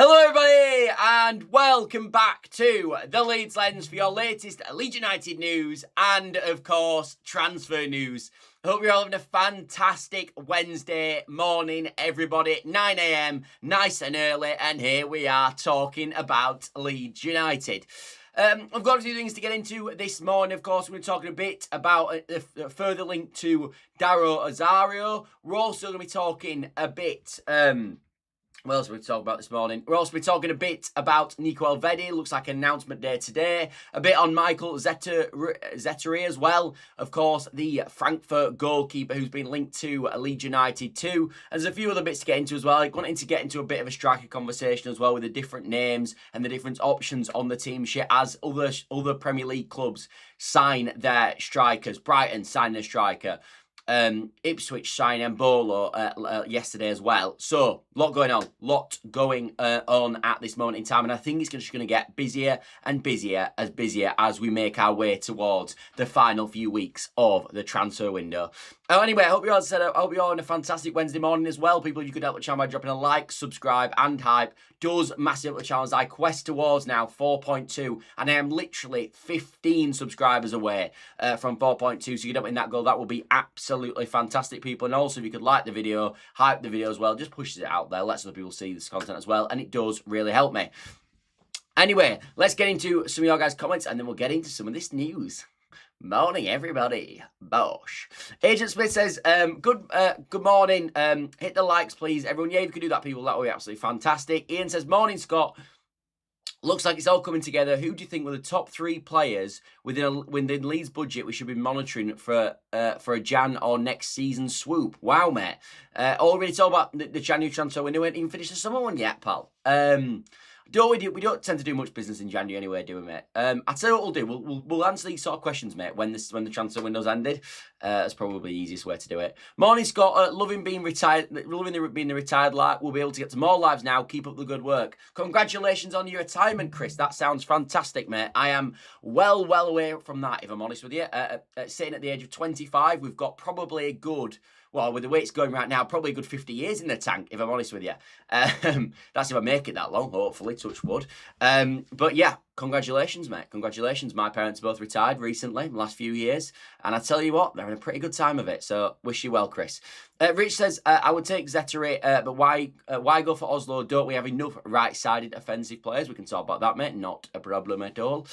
Hello everybody and welcome back to the Leeds Lens for your latest Leeds United news and of course transfer news. I hope you're all having a fantastic Wednesday morning everybody, 9 AM, nice and early, and here we are talking about Leeds United. I've got a few things to get into this morning. Of course, we're talking a bit about a further link to Dario Osorio. We're also going to be talking a bit... what else are we talking about this morning? We're also be talking a bit about Michael Elvedi. Looks like an announcement day today. A bit on Michael Zetterer as well. Of course, the Frankfurt goalkeeper who's been linked to Leeds United too. And there's a few other bits to get into as well. I wanted to get into a bit of a striker conversation as well with the different names and the different options on the team sheet as other Premier League clubs sign their strikers. Brighton signed their striker. Ipswich signed Mbolo yesterday as well. So, a lot going on at this moment in time. And I think it's just going to get busier and busier as we make our way towards the final few weeks of the transfer window. Anyway, I hope you're all having a fantastic Wednesday morning as well. People, if you could help the channel by dropping a like, subscribe, and hype. Does massive help the channel as I quest towards now 4.2, and I am literally 15 subscribers away from 4.2. So you get up in that goal, that will be absolutely fantastic, people. And also, if you could like the video, hype the video as well, just pushes it out there, lets other people see this content as well, and it does really help me. Anyway, let's get into some of your guys' comments, and then we'll get into some of this news. Morning, everybody. Bosh. Agent Smith says, good morning. Hit the likes, please. Everyone, yeah, if you could do that, people, that would be absolutely fantastic. Ian says, morning, Scott. Looks like it's all coming together. Who do you think were the top 3 players within Leeds budget we should be monitoring for a Jan or next season swoop? Wow, mate. Already talked about the January transfer window. We haven't even finished the summer one yet, pal. We don't tend to do much business in January anyway, do we, mate? I'll tell you what we'll do. We'll answer these sort of questions, mate, when the transfer window's ended. That's probably the easiest way to do it. Morning, Scott. Loving being retired. Loving being the retired live. We'll be able to get to more lives now. Keep up the good work. Congratulations on your retirement, Chris. That sounds fantastic, mate. I am well away from that, if I'm honest with you. Sitting at the age of 25, we've got probably a good... Well, with the way it's going right now, probably a good 50 years in the tank, if I'm honest with you. That's if I make it that long, hopefully, touch wood. But yeah, congratulations, mate. Congratulations. My parents both retired recently, the last few years. And I tell you what, they're having a pretty good time of it. So, wish you well, Chris. Rich says, I would take Zetterer, but why go for Oslo? Don't we have enough right-sided offensive players? We can talk about that, mate. Not a problem at all.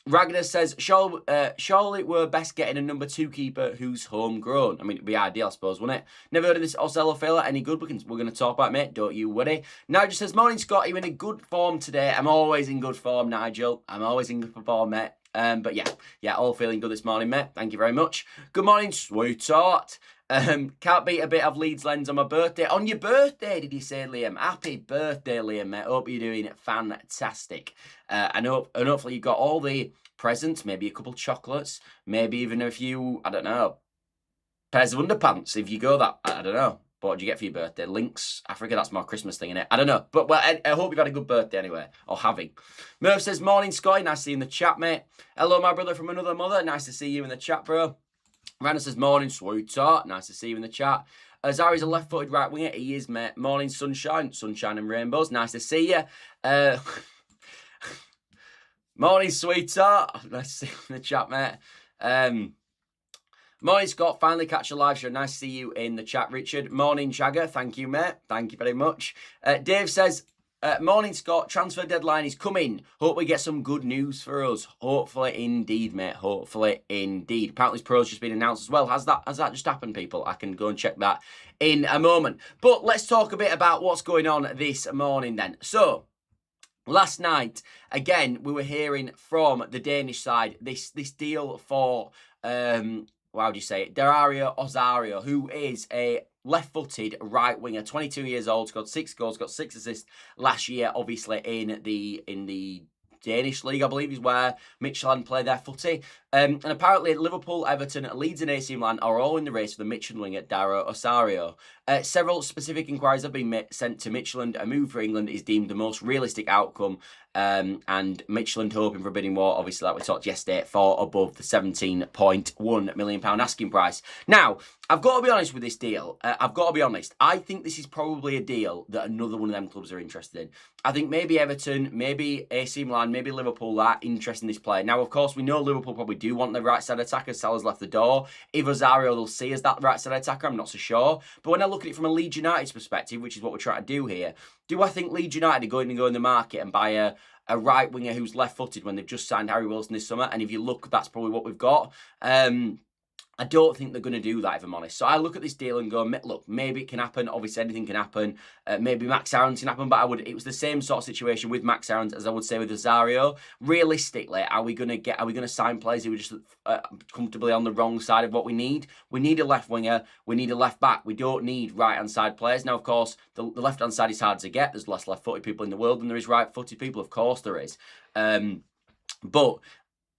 Ragnar says, surely we're best getting a number 2 keeper who's homegrown. I mean, it'd be ideal, I suppose, wouldn't it? Never heard of this Osario fella. Any good? We're going to talk about it, mate. Don't you worry. Nigel says, morning, Scott. You're in good form today. I'm always in good form, Nigel. I'm always in good form, mate. But yeah, all feeling good this morning, mate. Thank you very much. Good morning, sweetheart. Can't beat a bit of Leeds Lens on my birthday. On your birthday, did you say, Liam? Happy birthday, Liam, mate. Hope you're doing fantastic. And hopefully you got all the presents, maybe a couple chocolates, maybe even a few, I don't know, pairs of underpants if you go that, I don't know. What did you get for your birthday? Lynx Africa, that's my Christmas thing, innit? I don't know. But well, I hope you've had a good birthday anyway, or having. Murph says, morning, Scotty. Nice to see you in the chat, mate. Hello, my brother from another mother. Nice to see you in the chat, bro. Rana says, morning, sweetheart. Nice to see you in the chat. Zari's a left-footed right winger. He is, mate. Morning, sunshine. Sunshine and rainbows. Nice to see you. Morning, sweetheart. Nice to see you in the chat, mate. Morning, Scott. Finally catch a live show. Nice to see you in the chat, Richard. Morning, Jagger. Thank you, mate. Thank you very much. Dave says, morning, Scott. Transfer deadline is coming. Hope we get some good news for us. Hopefully, indeed, mate. Hopefully, indeed. Apparently, Pro's just been announced as well. Has that just happened, people? I can go and check that in a moment. But let's talk a bit about what's going on this morning then. So, last night, again, we were hearing from the Danish side this deal for... how do you say it? Dario Osorio, who is a left-footed right winger, 22 years old, scored 6 goals, got 6 assists last year, obviously in the Danish league, I believe, is where Midtjylland play their footy. And apparently Liverpool, Everton, Leeds and AC Milan are all in the race for the Midtjylland winger Dario Osorio. Several specific inquiries have been sent to Midtjylland. A move for England is deemed the most realistic outcome. And Midtjylland hoping for a bidding war, obviously, like we talked yesterday, for above the £17.1 million asking price. Now, I've got to be honest with this deal. I've got to be honest. I think this is probably a deal that another one of them clubs are interested in. I think maybe Everton, maybe AC Milan, maybe Liverpool are interested in this player. Now, of course, we know Liverpool probably do want the right side attacker. Salah's left the door. If Osario they'll see as that right side attacker, I'm not so sure. But when I look at it from a Leeds United's perspective, which is what we're trying to do here, do I think Leeds United are going to go in the market and buy a right winger who's left-footed when they've just signed Harry Wilson this summer? And if you look, that's probably what we've got. I don't think they're going to do that, if I'm honest. So I look at this deal and go, look, maybe it can happen. Obviously, anything can happen. Maybe Max Aarons can happen, but it was the same sort of situation with Max Aarons as I would say with Osario. Realistically, are we going to sign players who are just comfortably on the wrong side of what we need? We need a left winger. We need a left back. We don't need right-hand side players. Now, of course, the left-hand side is hard to get. There's less left-footed people in the world than there is right-footed people. Of course there is. But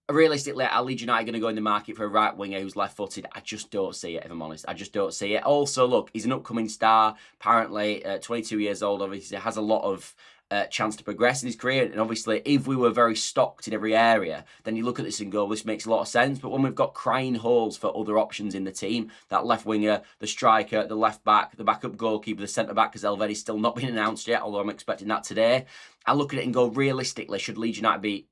realistically, are Leeds United going to go in the market for a right winger who's left-footed? I just don't see it, if I'm honest. I just don't see it. Also, look, he's an upcoming star. Apparently, 22 years old, obviously, has a lot of chance to progress in his career. And obviously, if we were very stocked in every area, then you look at this and go, this makes a lot of sense. But when we've got crying holes for other options in the team, that left winger, the striker, the left back, the backup goalkeeper, the centre-back, because Elvedi's still not been announced yet, although I'm expecting that today. I look at it and go, realistically, should Leeds United be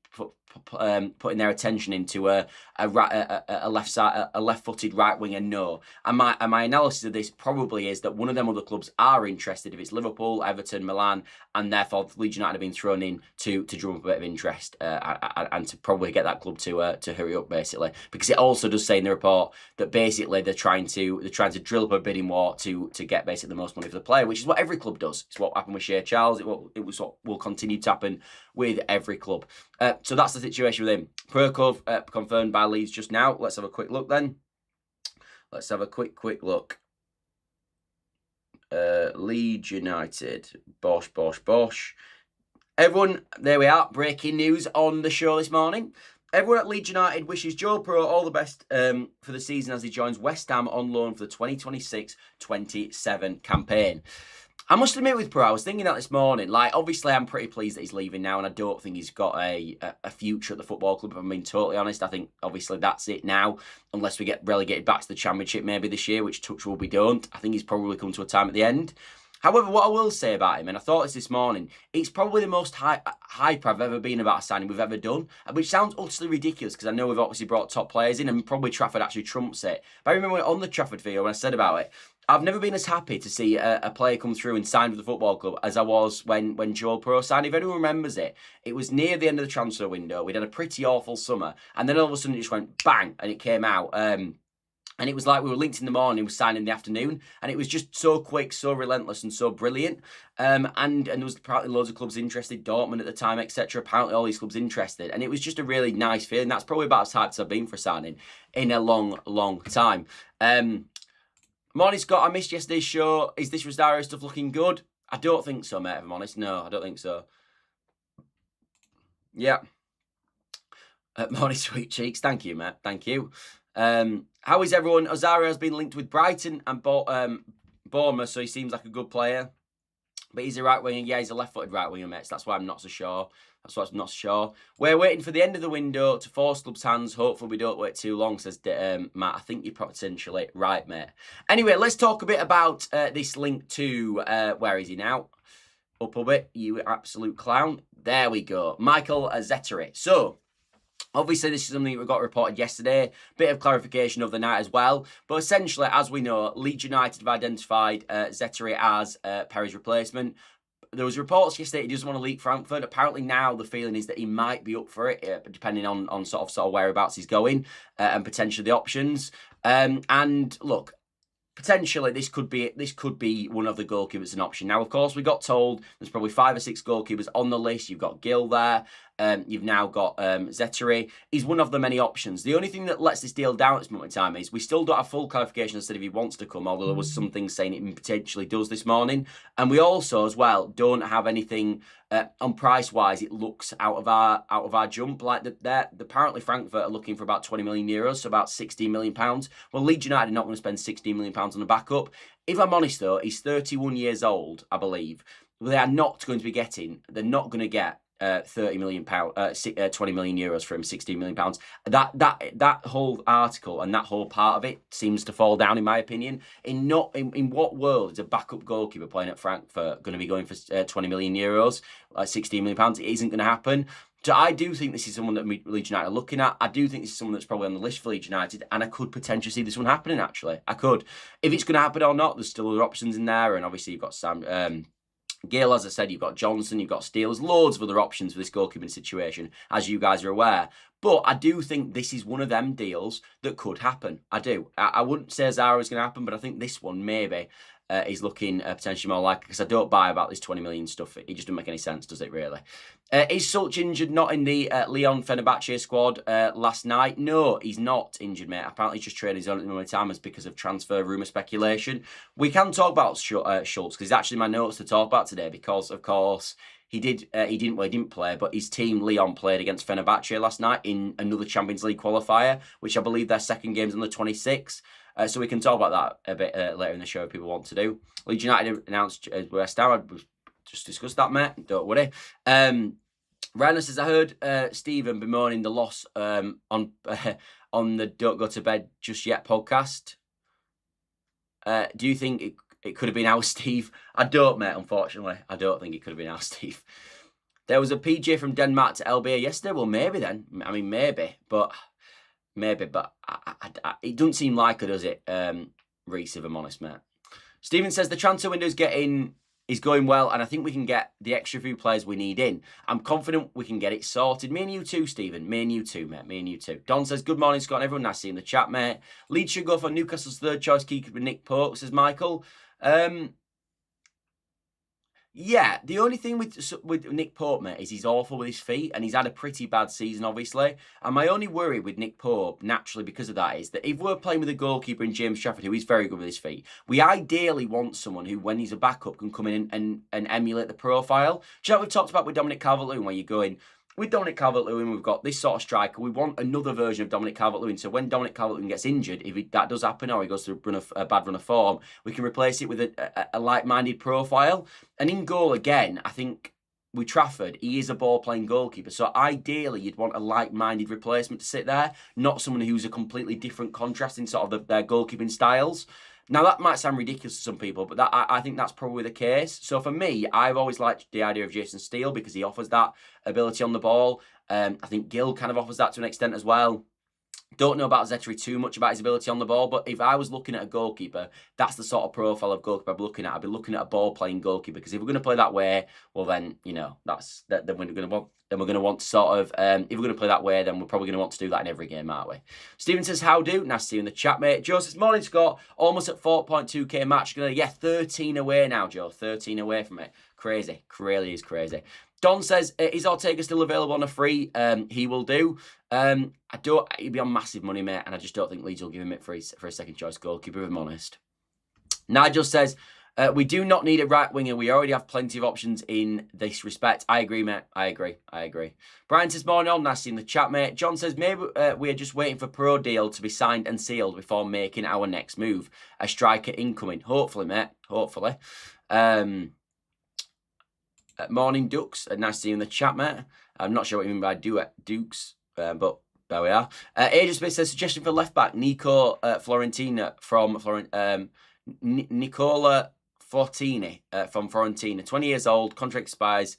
putting their attention into a left-footed right winger? No. And my analysis of this probably is that one of them other clubs are interested. If it's Liverpool, Everton, Milan, and therefore Leeds United have been thrown in to drum up a bit of interest and to probably get that club to hurry up, basically, because it also does say in the report that basically they're trying to drill up a bidding war to get basically the most money for the player, which is what every club does. It's what happened with Shea Charles. It was what will continue to happen with every club. So that's the situation with him. Piroe confirmed by Leeds just now. Let's have a quick look then. Let's have a quick look. Leeds United. Bosh. Everyone, there we are. Breaking news on the show this morning. Everyone at Leeds United wishes Joe Piroe all the best for the season as he joins West Ham on loan for the 2026-27 campaign. I must admit with Piroe, I was thinking that this morning. Like, obviously, I'm pretty pleased that he's leaving now, and I don't think he's got a future at the football club, if I'm being totally honest. I think, obviously, that's it now, unless we get relegated back to the Championship maybe this year, which touch wood we don't. I think he's probably come to a time at the end. However, what I will say about him, and I thought this morning, it's probably the most hype I've ever been about a signing we've ever done, which sounds utterly ridiculous because I know we've obviously brought top players in and probably Trafford actually trumps it. But I remember on the Trafford video when I said about it, I've never been as happy to see a player come through and sign with the football club as I was when Joe Piroe signed. If anyone remembers it, it was near the end of the transfer window. We'd had a pretty awful summer, and then all of a sudden it just went bang, and it came out. And it was like we were linked in the morning, we signed in the afternoon, and it was just so quick, so relentless, and so brilliant. And there was apparently loads of clubs interested, Dortmund at the time, etc. Apparently all these clubs interested, and it was just a really nice feeling. That's probably about as hyped as I've been for a signing in a long time. Morning, Scott. I missed yesterday's show. Is this Rosario stuff looking good? I don't think so, mate, if I'm honest. No, I don't think so. Yeah. Morning, sweet cheeks. Thank you, mate. Thank you. How is everyone? Osario has been linked with Brighton and Bournemouth, so he seems like a good player. But he's a right winger. Yeah, he's a left-footed right winger, mate. So that's why I'm not so sure. That's why I'm not sure. We're waiting for the end of the window to force clubs' hands. Hopefully we don't wait too long, says Matt. I think you're potentially right, mate. Anyway, let's talk a bit about this link to, where is he now? Up a bit, you absolute clown. There we go. Michael Zetterer. So, obviously, this is something that got reported yesterday. Bit of clarification of the night as well. But essentially, as we know, Leeds United have identified Zetterer as Perry's replacement. There was reports yesterday he doesn't want to leave Frankfurt. Apparently now the feeling is that he might be up for it, depending on sort of whereabouts he's going and potentially the options. And look, potentially this could be one of the goalkeepers an option. Now, of course, we got told there's probably 5 or 6 goalkeepers on the list. You've got Gill there. You've now got Zetterer. He's one of the many options. The only thing that lets this deal down at this moment in time is we still don't have full clarification as to if he wants to come, although there was some things saying it potentially does this morning. And we also, as well, don't have anything on price-wise. It looks out of our jump. Like apparently Frankfurt are looking for about 20 million euros, so about 16 million pounds. Well, Leeds United are not going to spend 16 million pounds on a backup. If I'm honest, though, he's 31 years old, I believe. They are not going to be getting. They're not going to get 30 million pound, 20 million euros for him, 16 million pounds. That whole article and that whole part of it seems to fall down, in my opinion. In what world is a backup goalkeeper playing at Frankfurt going to be going for 20 million euros, 16 million pounds? It isn't going to happen. So I do think this is someone that Leeds United are looking at. I do think this is someone that's probably on the list for Leeds United, and I could potentially see this one happening, actually. I could. If it's going to happen or not, there's still other options in there, and obviously you've got Sam Gale, as I said, you've got Johnson, you've got Steele. There's loads of other options for this goalkeeping situation, as you guys are aware. But I do think this is one of them deals that could happen. I do. I wouldn't say Zara is going to happen, but I think this one maybe is looking potentially more likely, because I don't buy about this 20 million stuff. It just doesn't make any sense, does it, really? Is Sulch injured, not in the Leon Fenerbahce squad last night? No, he's not injured, mate. Apparently he's just training his own at the moment in time because of transfer rumour speculation. We can talk about Schultz, because he's actually my notes to talk about today, because, of course, he didn't play, but his team, Leon, played against Fenerbahce last night in another Champions League qualifier, which I believe their second game's on the 26th. So we can talk about that a bit later in the show if people want to do. Leeds United announced West Ham. I've just discussed that, mate. Don't worry. Ryan says, I heard Stephen bemoaning the loss on the Don't Go to Bed Just Yet podcast. Do you think it could have been our Steve? I don't, mate, unfortunately. I don't think it could have been our Steve. There was a PJ from Denmark to LBA yesterday. Well, maybe then. I mean, maybe. But it doesn't seem like it, does it, Reese, if I'm honest, mate. Stephen says the transfer window is going well, and I think we can get the extra few players we need in. I'm confident we can get it sorted. Me and you too, Stephen. Me and you too, mate. Me and you too. Don says, good morning, Scott, and everyone. Nice to see you in the chat, mate. Leeds should go for Newcastle's third choice keeper, Nick Pope, says Michael. Yeah, the only thing with Nick Pope, mate, is he's awful with his feet, and he's had a pretty bad season, obviously. And my only worry with Nick Pope, naturally because of that, is that if we're playing with a goalkeeper in James Trafford, who is very good with his feet, we ideally want someone who, when he's a backup, can come in and emulate the profile. Do you know what we've talked about with Dominic Calvert-Lewin, where you're going, with Dominic Calvert-Lewin, we've got this sort of striker. We want another version of Dominic Calvert-Lewin. So when Dominic Calvert-Lewin gets injured, if that does happen, or he goes through a bad run of form, we can replace it with a like-minded profile. And in goal, again, I think with Trafford, he is a ball-playing goalkeeper. So ideally, you'd want a like-minded replacement to sit there, not someone who's a completely different contrast in sort of their goalkeeping styles. Now, that might sound ridiculous to some people, but I think that's probably the case. So for me, I've always liked the idea of Jason Steele because he offers that ability on the ball. I think Gill kind of offers that to an extent as well. Don't know about Zetterer too much about his ability on the ball, but if I was looking at a goalkeeper, that's the sort of profile of goalkeeper I'd be looking at. I'd be looking at a ball-playing goalkeeper, because if we're going to play that way, well then, you know, then we're going to want to sort of, if we're going to play that way, then we're probably going to want to do that in every game, aren't we? Stephen says, how do? Nice to see you in the chat, mate. Joe says, morning, Scott. Almost at 4.2k match. Yeah, 13 away now, Joe. 13 away from it. Crazy. Really is crazy. Don says, is Ortega still available on a free? He will do. He'll be on massive money, mate, and I just don't think Leeds will give him it for a second choice goalkeeper, if I'm honest. Nigel says, we do not need a right winger. We already have plenty of options in this respect. I agree, mate. I agree. Brian says, morning on. Nice in the chat, mate. John says, maybe we are just waiting for Piroe deal to be signed and sealed before making our next move. A striker incoming. Hopefully, mate. Hopefully. Morning, Dukes. Nice to see you in the chat, mate. I'm not sure what you mean by Dukes, but there we are. Agent Smith says, suggestion for left-back, Nicola Fortini from Fiorentina. 20 years old, contract expires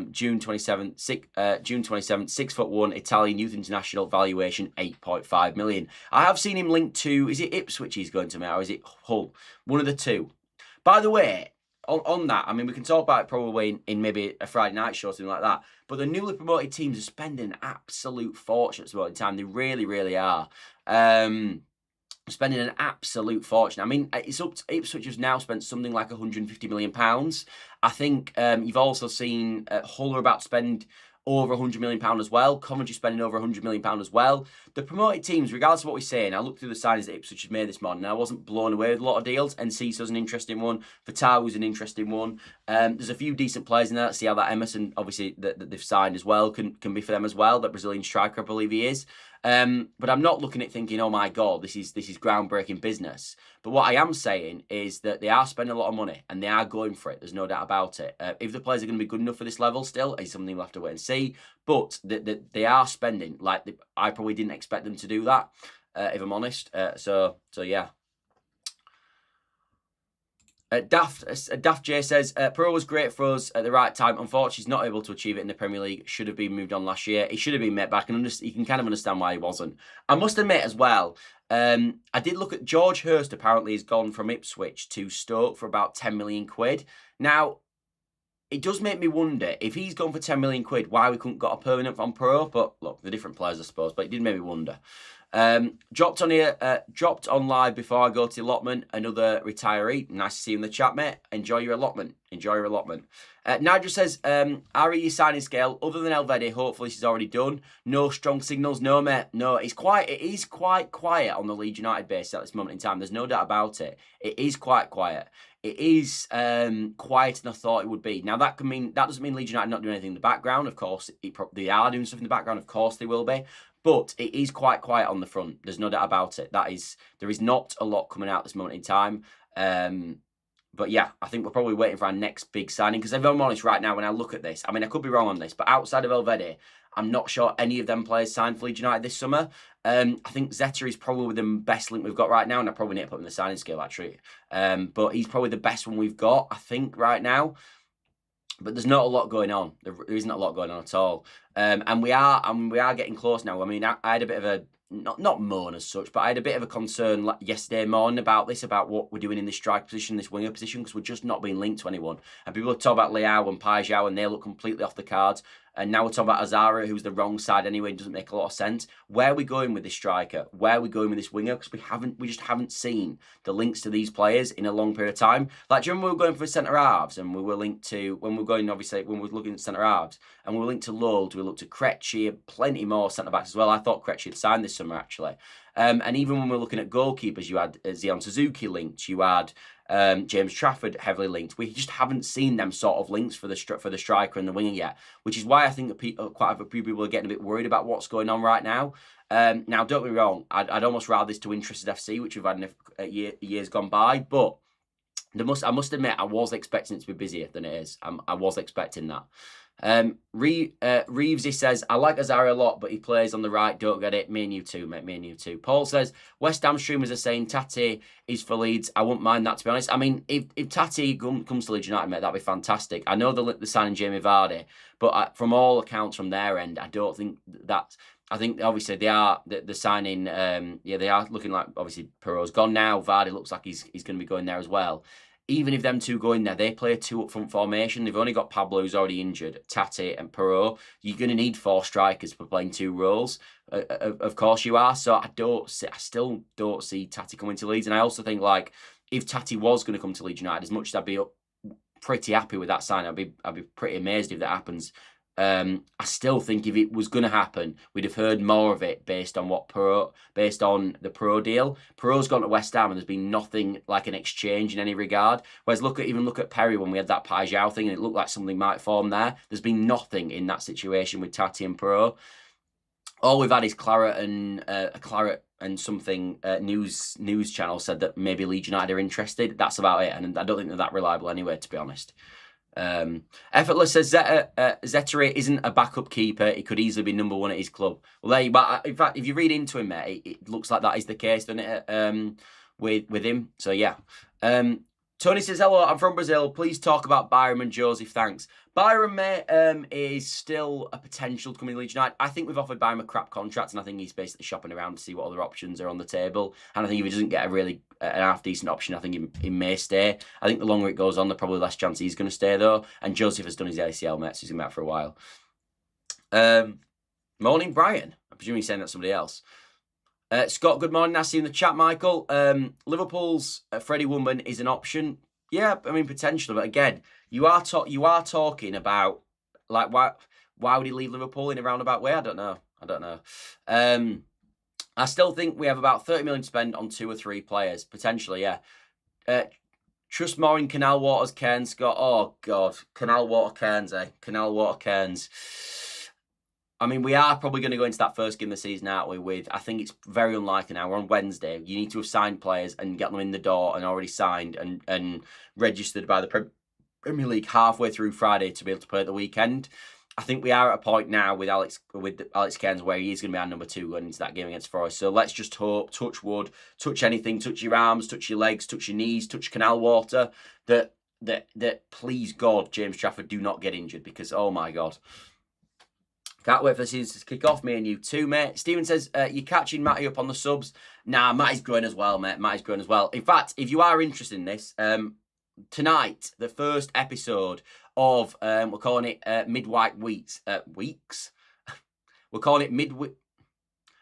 June 27, 6'1", Italian youth international, valuation 8.5 million. I have seen him linked to, is it Ipswich he's going to, mate, or is it Hull? One of the two. By the way, on that, I mean, we can talk about it probably in maybe a Friday night show or something like that, but the newly promoted teams are spending an absolute fortune at this moment in time. They really, really are. Spending an absolute fortune. I mean, it's up to Ipswich has now spent something like £150 million. I think you've also seen Hull are about to spend over £100 million as well. Coventry spending over £100 million as well. The promoted teams, regardless of what we're saying, I looked through the signings that Ipswich had made this morning, and I wasn't blown away with a lot of deals. Enciso's an interesting one. Fatahu's an interesting one. There's a few decent players in there. Let's see how that Emerson, obviously, that they've signed as well, can be for them as well. That Brazilian striker, I believe he is. But I'm not looking at thinking, oh my God, this is groundbreaking business. But what I am saying is that they are spending a lot of money and they are going for it. There's no doubt about it. If the players are going to be good enough for this level still, is something we'll have to wait and see. But they are spending. I probably didn't expect them to do that, if I'm honest. So yeah. Daft J says, Piroe was great for us at the right time. Unfortunately, he's not able to achieve it in the Premier League. Should have been moved on last year. He should have been made back, and you can kind of understand why he wasn't. I must admit as well, I did look at George Hurst. Apparently, has gone from Ipswich to Stoke for about 10 million quid. Now, it does make me wonder, if he's gone for 10 million quid, why we couldn't got a permanent from Piroe. But look, they're different players, I suppose. But it did make me wonder. Dropped on live before I go to the allotment. Another retiree. Nice to see you in the chat, mate. Enjoy your allotment. Nigel says, are you signing scale other than Elvedi? Hopefully she's already done. No strong signals. No, mate. No, it is quite quiet on the Leeds United base at this moment in time. There's no doubt about it. It is quite quiet. It is quieter than I thought it would be. Now that doesn't mean Leeds United not doing anything in the background. Of course, they are doing stuff in the background. Of course, they will be. But it is quite quiet on the front. There's no doubt about it. There is not a lot coming out at this moment in time. But yeah, I think we're probably waiting for our next big signing. Because if I'm honest right now, when I look at this, I mean, I could be wrong on this, but outside of Elvedi, I'm not sure any of them players signed for Leeds United this summer. I think Zetterer is probably the best link we've got right now, and I probably need to put him in the signing scale, actually. But he's probably the best one we've got, I think, right now. But there's not a lot going on. There isn't a lot going on at all. And we are getting close now. I mean, I had a bit of a, not moan as such, but I had a bit of a concern yesterday morning about what we're doing in this strike position, this winger position, because we're just not being linked to anyone. And people are talking about Leao and Piroe, and they look completely off the cards. And now we're talking about Osario, who's the wrong side anyway. It doesn't make a lot of sense. Where are we going with this striker? Where are we going with this winger? Because we just haven't seen the links to these players in a long period of time. Like, do you remember we were going for centre halves, and we were linked to, when we were looking at centre halves, and we were linked to Lold, we looked at Krejci, plenty more centre backs as well. I thought Krejci had signed this summer, actually. And even when we were looking at goalkeepers, you had Zion Suzuki linked, you had James Trafford heavily linked. We just haven't seen them sort of links for the striker and the winger yet, which is why I think that quite a few people are getting a bit worried about what's going on right now. Now, don't be wrong, I'd almost rather this to Interested FC, which we've had in years gone by, but I must admit, I was expecting it to be busier than it is. I was expecting that. Reeves, he says, I like Osario a lot, but he plays on the right. Don't get it. Me and you too, mate. Me and you too. Paul says, West Ham streamers are saying Tati is for Leeds. I wouldn't mind that, to be honest. I mean, if Tati comes to Leeds United, mate, that'd be fantastic. I know the signing Jamie Vardy, but from all accounts from their end, I don't think that. I think obviously the signing. They are looking like, obviously Piroe's gone now. Vardy looks like he's going to be going there as well. Even if them two go in there, they play a 2 up front formation. They've only got Pablo, who's already injured, Tati and Piroe. You're going to need 4 strikers for playing 2 roles. Of course you are. So I still don't see Tati coming to Leeds. And I also think, like, if Tati was going to come to Leeds United, as much as I'd be pretty happy with that sign, I'd be pretty amazed if that happens. I still think if it was going to happen, we'd have heard more of it based on the Piroe deal. Piroe's gone to West Ham and there's been nothing like an exchange in any regard. Whereas look at Perry when we had that Piroe thing and it looked like something might form there. There's been nothing in that situation with Tati and Piroe. All we've had is Claret and something news channel said that maybe Leeds United are interested. That's about it, and I don't think they're that reliable anyway, to be honest. Effortless says Zetterer isn't a backup keeper. He could easily be number 1 at his club. Well, there you go. In fact, if you read into him, mate, it looks like that is the case, doesn't it? With him. So yeah. Tony says, hello, I'm from Brazil. Please talk about Byram and Joseph. Thanks. Byram, mate, is still a potential to come in Leeds United. I think we've offered Byram a crap contract, and I think he's basically shopping around to see what other options are on the table. And I think if he doesn't get an half-decent option, I think he may stay. I think the longer it goes on, the probably less chance he's going to stay, though. And Joseph has done his ACL, mate, so he's going to be out for a while. Morning, Brian. I presume he's saying that's somebody else. Scott, good morning. I see you in the chat, Michael. Liverpool's Freddie Woodman is an option. Yeah, I mean, potentially. But again, you are talking about, like, Why would he leave Liverpool in a roundabout way? I don't know. I still think we have about 30 million to spend on 2 or 3 players, potentially, yeah. Trust more in Canal Waters, Cairns, Scott. Oh, God. Canal Water Cairns, eh? Canal Water Cairns. I mean, we are probably going to go into that first game of the season, aren't we? With, I think it's very unlikely now. We're on Wednesday. You need to have signed players and get them in the door and already signed and registered by the Premier League halfway through Friday to be able to play at the weekend. I think we are at a point now with Alex Cairns where he is going to be our number 2 going into that game against Forest. So let's just hope, touch wood, touch anything, touch your arms, touch your legs, touch your knees, touch canal water, that please God, James Trafford do not get injured, because oh my God. Can't wait for the season to kick off, me and you too, mate. Stephen says, you're catching Matty up on the subs. Nah, Matty's growing as well, mate. Matty's growing as well. In fact, if you are interested in this, tonight, the first episode of, we're calling it Midweek Weeks. We're calling it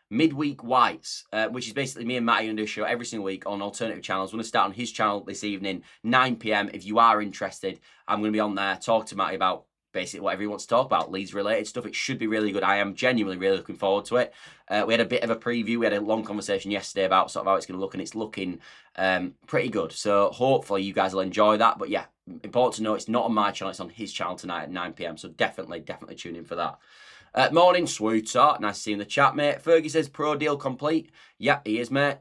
Midweek Whites, which is basically me and Matty going to do a show every single week on alternative channels. We're going to start on his channel this evening, 9 p.m. If you are interested, I'm going to be on there, talk to Matty about basically whatever he wants to talk about, Leeds-related stuff. It should be really good. I am genuinely really looking forward to it. We had a bit of a preview. We had a long conversation yesterday about sort of how it's going to look, and it's looking pretty good. So hopefully you guys will enjoy that. But yeah, important to know, it's not on my channel. It's on his channel tonight at 9 p.m. So definitely tune in for that. Morning, sweetheart. Nice to see you in the chat, mate. Fergie says, pro deal complete. Yep, he is, mate.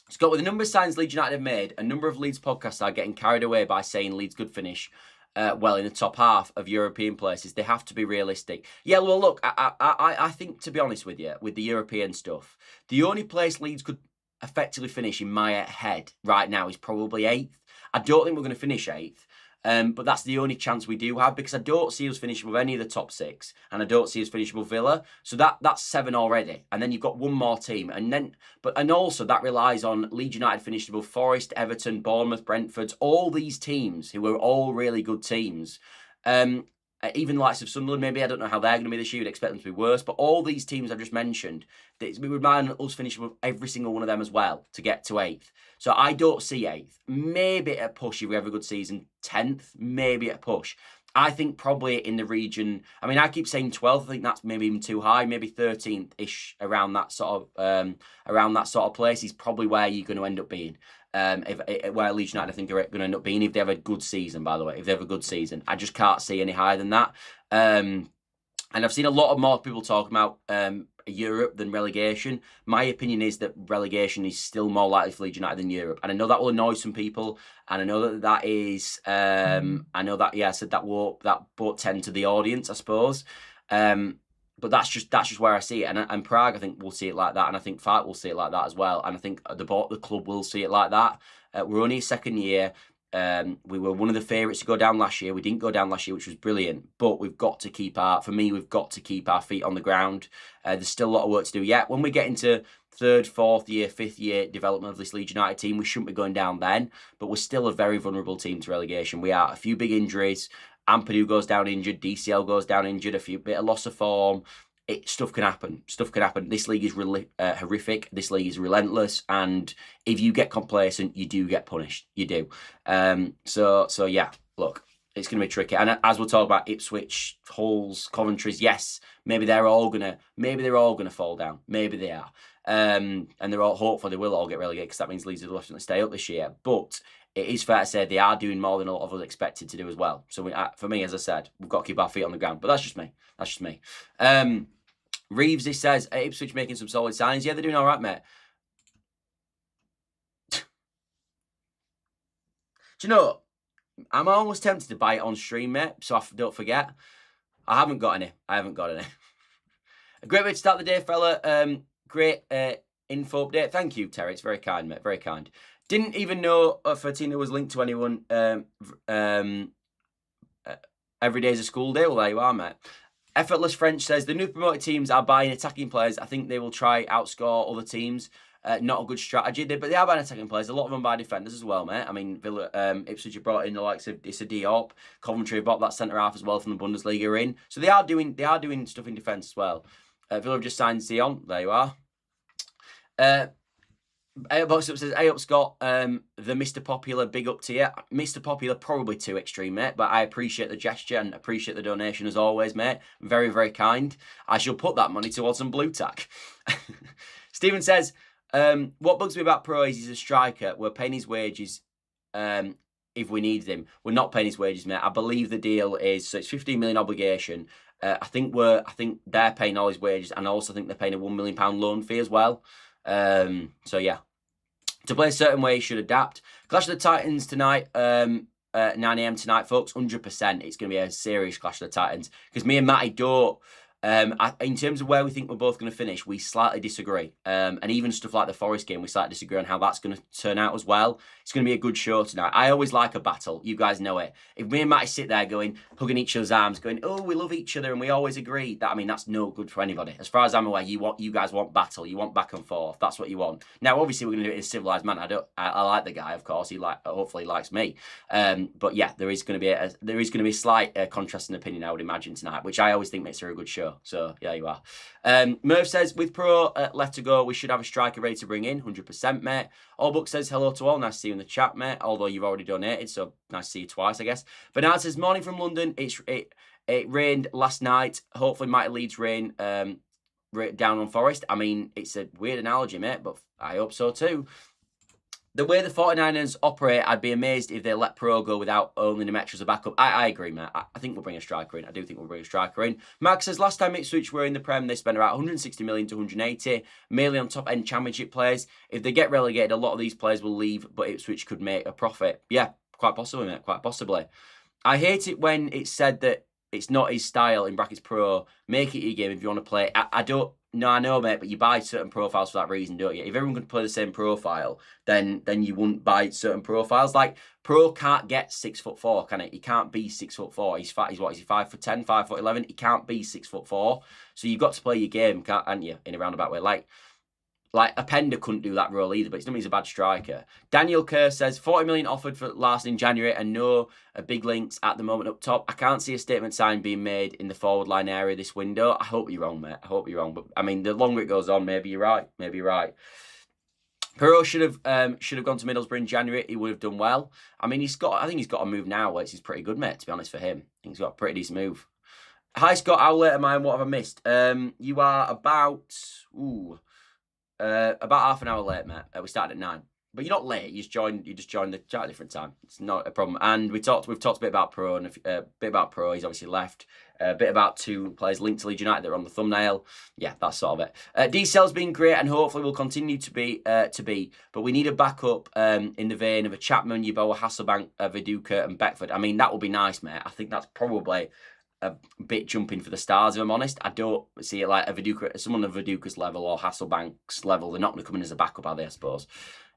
Scott, with the number of signs Leeds United have made, a number of Leeds podcasts are getting carried away by saying Leeds could finish well in the top half of European places. They have to be realistic. Yeah, well, look, I think, to be honest with you, with the European stuff, the only place Leeds could effectively finish in my head right now is probably 8th. I don't think we're going to finish 8th. But that's the only chance we do have, because I don't see us finishing with any of the top 6, and I don't see us finishing with Villa. So that's 7 already, and then you've got one more team, and also that relies on Leeds United finishing above Forest, Everton, Bournemouth, Brentford, all these teams who are all really good teams. Even the likes of Sunderland, maybe, I don't know how they're going to be this year. You'd expect them to be worse, but all these teams I've just mentioned, we would mind us finishing with every single one of them as well to get to 8th. So I don't see 8th. Maybe at a push if we have a good season, 10th, place. At a push. I think probably in the region, I mean, I keep saying 12th. I think that's maybe even too high. Maybe 13th-ish, around that sort of place is probably where you're going to end up being. Where Leeds United, I think, are going to end up being if they have a good season, by the way. If they have a good season. I just can't see any higher than that. And I've seen a lot of more people talking about Europe than relegation. My opinion is that relegation is still more likely for Leeds United than Europe. And I know that will annoy some people. And I know that is, I know that, yeah, I said that boat tend to the audience, I suppose. But that's just where I see it. And Prague, I think, will see it like that. And I think Fight will see it like that as well. And I think the club will see it like that. We're only a second year. We were one of the favourites to go down last year. We didn't go down last year, which was brilliant. But we've got to keep we've got to keep our feet on the ground. There's still a lot of work to do yet. When we get into 3rd, 4th year, 5th year development of this Leeds United team, we shouldn't be going down then. But we're still a very vulnerable team to relegation. We are. A few big injuries. Ampadu goes down injured. DCL goes down injured. A bit of loss of form. Stuff can happen. This league is really horrific. This league is relentless, and if you get complacent, you do get punished. You do. So yeah. Look, it's going to be tricky. And as we'll talk about Ipswich, Hulls, Coventry's, yes, maybe they're all gonna fall down. Maybe they are. And hopefully they will all get relegated, because that means Leeds will definitely stay up this year. But it is fair to say they are doing more than a lot of us expected to do as well. So for me, as I said, we've got to keep our feet on the ground. But that's just me. Reeves, he says, Ipswich making some solid signings. Yeah, they're doing all right, mate. Do you know, I'm almost tempted to buy it on stream, mate, so I don't forget. I haven't got any. A great way to start the day, fella. Great info update. Thank you, Terry. It's very kind, mate. Very kind. Didn't even know Fertina was linked to anyone. Every day is a school day. Well, there you are, mate. Effortless French says, the new promoted teams are buying attacking players. I think they will try outscore other teams. Not a good strategy, but they are buying attacking players. A lot of them buy defenders as well, mate. I mean, Villa, Ipswich have brought in the likes of Issa Diop. Coventry have bought that centre half as well from the Bundesliga in. So they are doing stuff in defence as well. Villa have just signed Sion. There you are. Box Up says, hey up Scott, the Mr. Popular, big up to you. Mr. Popular, probably too extreme, mate, but I appreciate the gesture and appreciate the donation as always, mate. Very, very kind. I shall put that money towards some blue tack. Stephen says, what bugs me about Piroe is he's a striker. We're paying his wages if we needed him. We're not paying his wages, mate. I believe the deal is, so it's 15 million obligation. I think they're paying all his wages, and I also think they're paying a £1 million loan fee as well. So yeah, to play a certain way, should adapt. Clash of the Titans tonight, 9 AM tonight, folks. 100%. It's going to be a serious Clash of the Titans because me and Matty don't. In terms of where we think we're both going to finish, we slightly disagree. And even stuff like the Forest game, we slightly disagree on how that's going to turn out as well. It's going to be a good show tonight. I always like a battle. You guys know it. If me and Matty sit there going, hugging each other's arms, going, oh, we love each other and we always agree, that's no good for anybody. As far as I'm aware, you guys want battle. You want back and forth. That's what you want. Now, obviously, we're going to do it in a civilized manner. I like the guy, of course. Hopefully he likes me. But yeah, there is going to be a slight contrast in opinion, I would imagine, tonight, which I always think makes for a good show. So, yeah, you are. Murph says, with Piroe left to go, we should have a striker ready to bring in. 100%, mate. Allbook says, hello to all. Nice to see you in the chat, mate. Although you've already donated, so nice to see you twice, I guess. Bernard says, morning from London. It rained last night. Hopefully, might Leeds rain down on Forest. I mean, it's a weird analogy, mate, but I hope so too. The way the 49ers operate, I'd be amazed if they let Piroe go without only Nemetra as a backup. I agree, mate. I think we'll bring a striker in. I do think we'll bring a striker in. Mark says, last time Ipswich were in the Prem, they spent about 160 million to 180, mainly on top-end championship players. If they get relegated, a lot of these players will leave, but Ipswich could make a profit. Yeah, quite possibly, mate. Quite possibly. I hate it when it's said that it's not his style, in brackets Piroe. Make it your game if you want to play. I don't... No, I know, mate, but you buy certain profiles for that reason, don't you? If everyone could play the same profile, then you wouldn't buy certain profiles. Like, Piroe can't get 6'4", can it? He can't be 6'4". He's fat. He's what? Is he 5'10", 5'11"? He can't be 6'4". So you've got to play your game, can't you? In a roundabout way. Like Apenda couldn't do that role either, but it's not he's a bad striker. Daniel Kerr says 40 million offered for Larson in January and no big links at the moment up top. I can't see a statement sign being made in the forward line area this window. I hope you're wrong, mate. I hope you're wrong. But I mean, the longer it goes on, maybe you're right. Maybe you're right. Piroe should have gone to Middlesbrough in January. He would have done well. I mean, I think he's got a move now, which is pretty good, mate, to be honest, for him. I think he's got a pretty decent move. Hi, Scott. How late am I and what have I missed? You are about half an hour late, mate. We started at 9. But you're not late. You just joined the chat at a different time. It's not a problem. And we've talked a bit about Piroe and a bit about Piroe. He's obviously left. A bit about 2 players linked to Leeds United that are on the thumbnail. Yeah, that's sort of it. D-Cell's been great and hopefully will continue to be. But we need a backup in the vein of a Chapman, Yeboah, Hasselbank, Viduka and Beckford. I mean, that would be nice, mate. I think that's probably a bit jumping for the stars, if I'm honest. I don't see it like a Viduka, someone of Viduka's level or Hasselbank's level. They're not going to come in as a backup, are they, I suppose?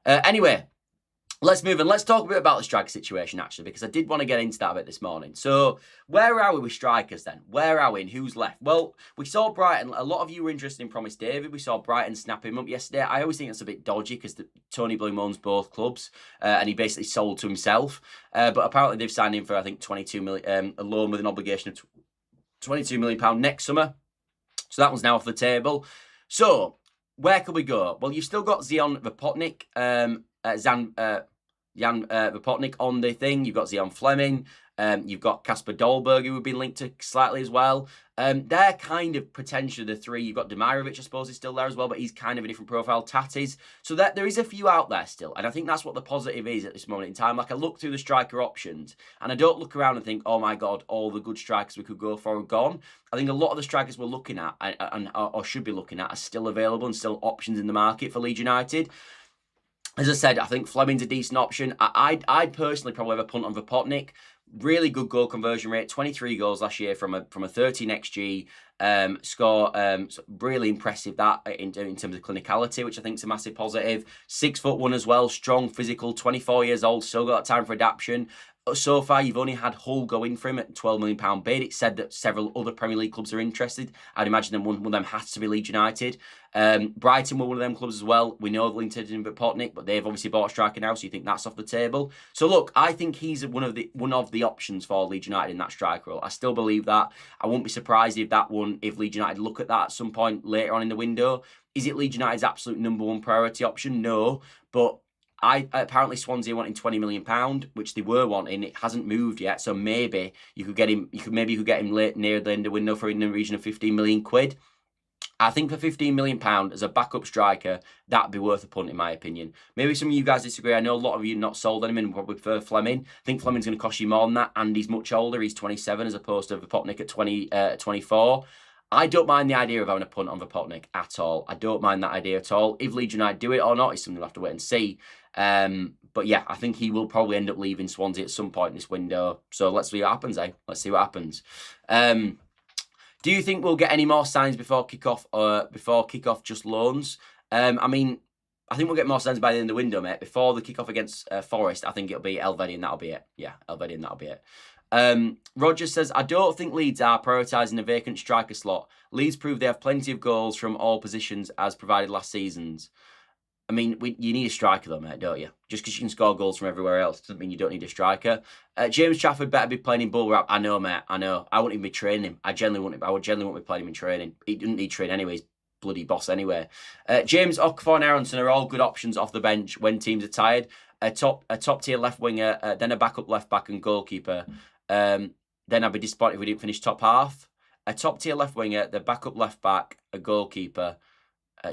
Anyway, let's move on. Let's talk a bit about the striker situation, actually, because I did want to get into that a bit this morning. So, where are we with strikers, then? Where are we and who's left? Well, we saw Brighton. A lot of you were interested in Promise David. We saw Brighton snap him up yesterday. I always think that's a bit dodgy because Tony Bloom owns both clubs, and he basically sold to himself. But apparently they've signed him for, I think, 22 million, a loan with an obligation of £22 million next summer. So that one's now off the table. So, where could we go? Well, you've still got Jan Vapotnik on the thing. You've got Zion Fleming. You've got Kasper Dolberg, who would be linked to slightly as well. They're kind of potentially the 3. You've got Demirovic, I suppose, is still there as well, but he's kind of a different profile. Tatis. So that there is a few out there still. And I think that's what the positive is at this moment in time. Like, I look through the striker options and I don't look around and think, oh my God, all the good strikers we could go for are gone. I think a lot of the strikers we're looking at or should be looking at are still available and still options in the market for Leeds United. As I said, I think Fleming's a decent option. I'd personally probably have a punt on Vapotnik. Really good goal conversion rate, 23 goals last year from a 13 XG score. Really impressive that in terms of clinicality, which I think is a massive positive. 6'1" as well, strong, physical, 24 years old, still got time for adaptation. so far, you've only had Hull go in for him at £12 million bid. It said that several other Premier League clubs are interested. I'd imagine that one of them has to be Leeds United. Brighton were one of them clubs as well. We know they're interested in Potnik, but they've obviously bought a striker now, so you think that's off the table. So look, I think he's one of the options for Leeds United in that striker role. I still believe that. I won't be surprised if Leeds United look at that at some point later on in the window. Is it Leeds United's absolute number 1 priority option? No, but apparently Swansea wanting £20 million, which they were wanting. It hasn't moved yet, so maybe you could get him. You could get him late near the end of the window for in the region of £15 million. I think for £15 million as a backup striker, that'd be worth a punt in my opinion. Maybe some of you guys disagree. I know a lot of you not sold on him and probably prefer Fleming. I think Fleming's going to cost you more than that, and he's much older. He's 27 as opposed to Vipotnik at 24. I don't mind the idea of having a punt on Vipotnik at all. I don't mind that idea at all. If Leeds United do it or not is something we'll have to wait and see. But yeah, I think he will probably end up leaving Swansea at some point in this window. So let's see what happens, eh? Let's see what happens. Do you think we'll get any more signs before kickoff, just loans? I mean, I think we'll get more signs by the end of the window, mate. Before the kickoff against Forest, I think it'll be Elvedi and that'll be it. Yeah, Elvedi and that'll be it. Roger says, I don't think Leeds are prioritising a vacant striker slot. Leeds prove they have plenty of goals from all positions as provided last seasons. I mean, you need a striker though, mate, don't you? Just because you can score goals from everywhere else doesn't mean you don't need a striker. James Trafford better be playing in bull wrap. I know, mate. I know. I wouldn't even be training him. I would generally wouldn't be playing him in training. He doesn't need training anyway. He's bloody boss anyway. James, Okafor and Aronson are all good options off the bench when teams are tired. A top tier left winger, then a backup left back and goalkeeper. Then I'd be disappointed if we didn't finish top half. A top tier left winger, the backup left back, a goalkeeper.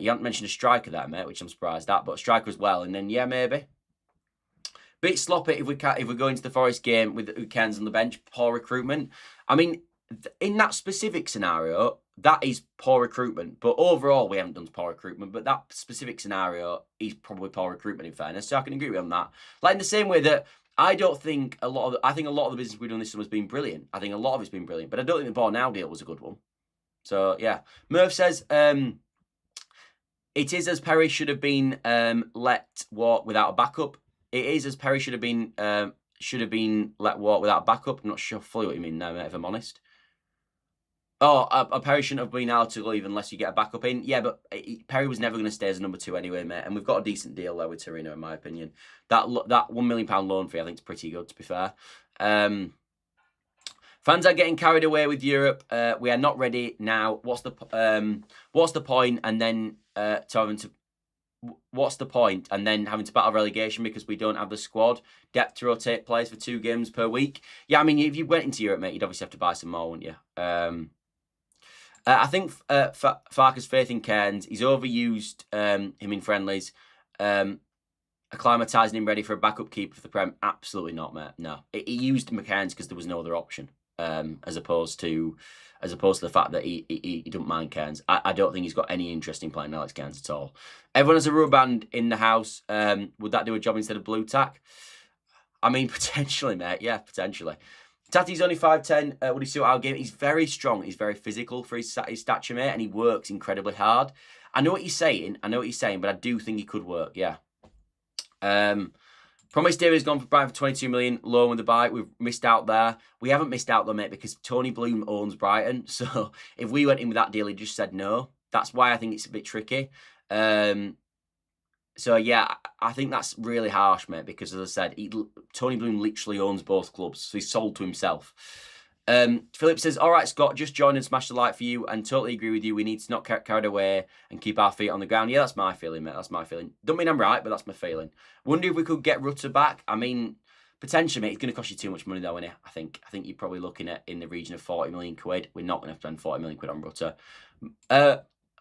You haven't mentioned a striker there, mate, which I'm surprised at, but a striker as well. And then, yeah, maybe. Bit sloppy if we go into the Forest game with Ukens on the bench. Poor recruitment. I mean, in that specific scenario, that is poor recruitment. But overall, we haven't done poor recruitment. But that specific scenario is probably poor recruitment, in fairness. So I can agree with you on that. Like in the same way that I think a lot of the business we've done this summer has been brilliant. I think a lot of it's been brilliant. But I don't think the Bornau deal was a good one. So, yeah. Murph says... it is as Perry should have been let walk without a backup. It is as Perry should have been let walk without a backup. I'm not sure fully what you mean now, mate, if I'm honest. Oh, Perry shouldn't have been able to leave unless you get a backup in. Yeah, but Perry was never going to stay as a number 2 anyway, mate. And we've got a decent deal there with Torino, in my opinion. That £1 million loan fee, I think, is pretty good, to be fair. Fans are getting carried away with Europe. We are not ready now. What's the point? And then what's the point? And then having to battle relegation because we don't have the squad depth to rotate players for 2 games per week. Yeah, I mean, if you went into Europe, mate, you'd obviously have to buy some more, wouldn't you? I think Farker's faith in Cairns. He's overused him in friendlies. Acclimatising him ready for a backup keeper for the Prem. Absolutely not, mate. No, he used McCairns because there was no other option. As opposed to the fact that he doesn't mind Cairns. I don't think he's got any interest in playing Alex Cairns at all. Everyone has a rubber band in the house. Would that do a job instead of blue tack? I mean, potentially, mate. Yeah, potentially. Tati's only 5'10". Would he suit our game? He's very strong. He's very physical for his stature, mate, and he works incredibly hard. I know what you're saying. But I do think he could work, yeah. Promise David has gone for Brighton for 22 million, loan with the buy. We've missed out there. We haven't missed out though, mate, because Tony Bloom owns Brighton. So if we went in with that deal, he just said no. That's why I think it's a bit tricky. So yeah, I think that's really harsh, mate, because as I said, Tony Bloom literally owns both clubs. So he's sold to himself. Philip says, all right, Scott, just join and smash the like for you, and totally agree with you. We need to not get carried away and keep our feet on the ground. Yeah, that's my feeling, mate. That's my feeling. Don't mean I'm right, but that's my feeling. Wonder if we could get Rutter back. I mean, potentially, mate, it's going to cost you too much money, though, isn't it? I think you're probably looking at in the region of 40 million quid. We're not going to spend 40 million quid on Rutter.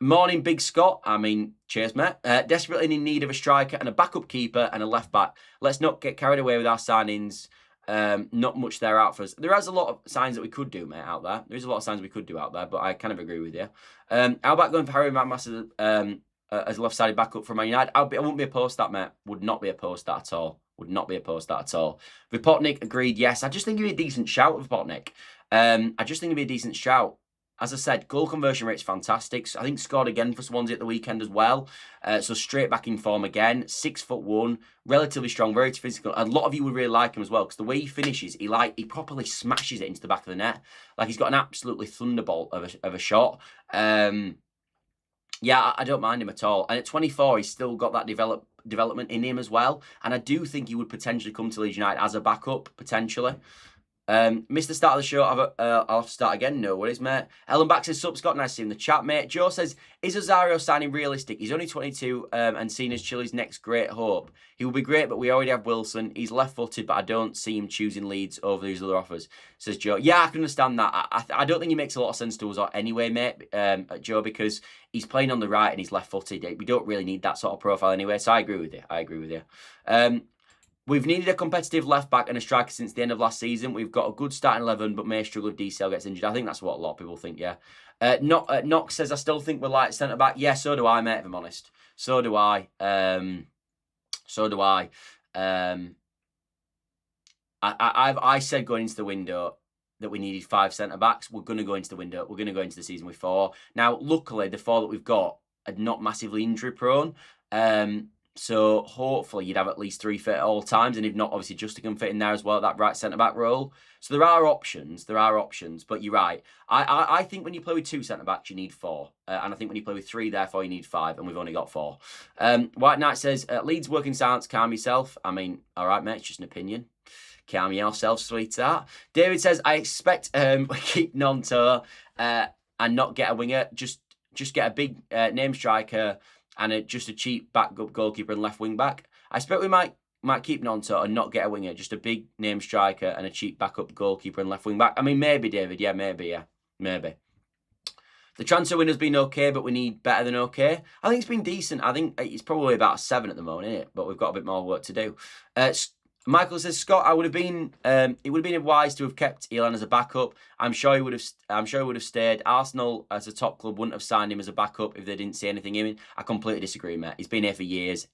Morning, Big Scott. I mean, cheers, mate. Desperately in need of a striker and a backup keeper and a left back. Let's not get carried away with our signings. Not much there out for us. There is a lot of signs that we could do, mate, out there. There is a lot of signs we could do out there, but I kind of agree with you. How about going for Harry Maguire as a left-sided backup for Man United? I wouldn't be opposed to that, mate. Would not be opposed to that at all. Would not be opposed to that at all. Vipotnik, agreed, yes. I just think he'd be a decent shout with Vipotnik. I just think he'd be a decent shout. as I said, goal conversion rate's fantastic. So I think scored again for Swansea at the weekend as well. So straight back in form again. 6'1", relatively strong, very physical. A lot of you would really like him as well because the way he finishes, he properly smashes it into the back of the net. Like he's got an absolutely thunderbolt of a shot. Yeah, I don't mind him at all. And at 24, he's still got that development in him as well. And I do think he would potentially come to Leeds United as a backup, potentially. Missed the start of the show. I'll have to start again. No worries, mate. Ellen Back says, sup, Scott, nice to see you in the chat, mate. Joe says, is Osario signing realistic? He's only 22 and seen as Chile's next great hope. He will be great, but we already have Wilson. He's left-footed, but I don't see him choosing Leeds over these other offers, says Joe. Yeah, I can understand that. I don't think he makes a lot of sense to us anyway, mate, Joe, because he's playing on the right and he's left-footed. We don't really need that sort of profile anyway, so I agree with you. We've needed a competitive left-back and a striker since the end of last season. We've got a good starting 11, but may struggle if DCL gets injured. I think that's what a lot of people think, yeah. Knox says, I still think we're light centre-back. Yeah, so do I, mate, if I'm honest. So do I. I said going into the window that we needed 5 centre-backs. We're going to go into the window. We're going to go into the season with 4. Now, luckily, the 4 that we've got are not massively injury-prone. So hopefully you'd have at least 3 fit at all times, and if not, obviously Justin can fit in there as well at that right centre-back role. So there are options, but you're right. I think when you play with 2 centre-backs, you need 4. And I think when you play with 3, therefore, you need 5, and we've only got 4. White Knight says, Leeds work in silence, calm yourself. I mean, all right, mate, it's just an opinion. Calm yourself, sweetheart. David says, I expect we keep Nonto and not get a winger, just get a big name striker and just a cheap backup goalkeeper and left wing back. I expect we might keep Nonto and not get a winger, just a big name striker and a cheap backup goalkeeper and left wing back. I mean, maybe, David. Yeah, maybe. The transfer window's been okay, but we need better than okay. I think it's been decent. I think it's probably about a 7 at the moment, isn't it? But we've got a bit more work to do. Michael says, Scott, it would have been wise to have kept Elan as a backup. I'm sure he would have stayed. Arsenal as a top club wouldn't have signed him as a backup if they didn't see anything in him. I completely disagree, mate. He's been here for years.